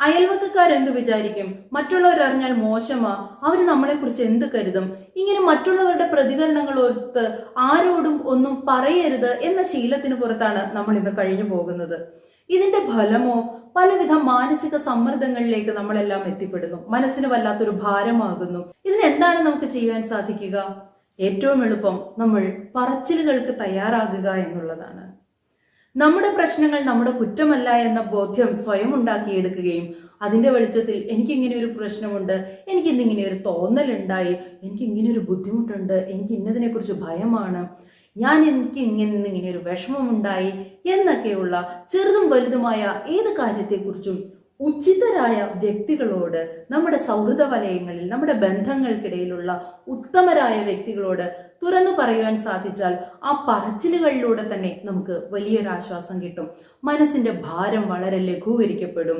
അയൽവക്കക്കാരെന്ത് വിചാരിക്കും, മറ്റുള്ളവർ അറിഞ്ഞാൽ മോശമാ, അവര് നമ്മളെ കുറിച്ച് എന്ത് കരുതും, ഇങ്ങനെ മറ്റുള്ളവരുടെ പ്രതികരണങ്ങൾ ഓർത്ത് ആരോടും ഒന്നും പറയരുത് എന്ന ശീലത്തിന് പുറത്താണ് നമ്മൾ ഇന്ന് കഴിഞ്ഞു പോകുന്നത്. ഇതിന്റെ ഫലമോ പലവിധ മാനസിക സമ്മർദ്ദങ്ങളിലേക്ക് നമ്മളെല്ലാം എത്തിപ്പെടുന്നു. മനസ്സിന് വല്ലാത്തൊരു ഭാരമാകുന്നു. ഇതിനെന്താണ് നമുക്ക് ചെയ്യാൻ സാധിക്കുക? ഏറ്റവും എളുപ്പം നമ്മൾ പറച്ചിലുകൾക്ക് തയ്യാറാകുക എന്നുള്ളതാണ്. നമ്മുടെ പ്രശ്നങ്ങൾ നമ്മുടെ കുറ്റമല്ല എന്ന ബോധ്യം സ്വയം ഉണ്ടാക്കിയെടുക്കുകയും അതിന്റെ വെളിച്ചത്തിൽ എനിക്കിങ്ങനെ ഒരു പ്രശ്നമുണ്ട്, എനിക്ക് ഇന്നിങ്ങനെ ഒരു തോന്നലുണ്ടായി, എനിക്ക് ഇങ്ങനെ ഒരു ബുദ്ധിമുട്ടുണ്ട്, എനിക്ക് ഇന്നതിനെ കുറിച്ച് ഭയമാണ്, എനിക്ക് ഇങ്ങനെ ഒരു വിഷമമുണ്ടായി എന്നൊക്കെയുള്ള ചെറുതും വലുതുമായ ഏത് കാര്യത്തെക്കുറിച്ചും ഉചിതരായ വ്യക്തികളോട്, നമ്മുടെ സൗഹൃദ വലയങ്ങളിൽ നമ്മുടെ ബന്ധങ്ങൾക്കിടയിലുള്ള ഉത്തമരായ വ്യക്തികളോട് തുറന്നു പറയുവാൻ സാധിച്ചാൽ ആ പറച്ചിലുകളിലൂടെ തന്നെ നമുക്ക് വലിയൊരു ആശ്വാസം കിട്ടും. മനസ്സിന്റെ ഭാരം വളരെ ലഘൂകരിക്കപ്പെടും.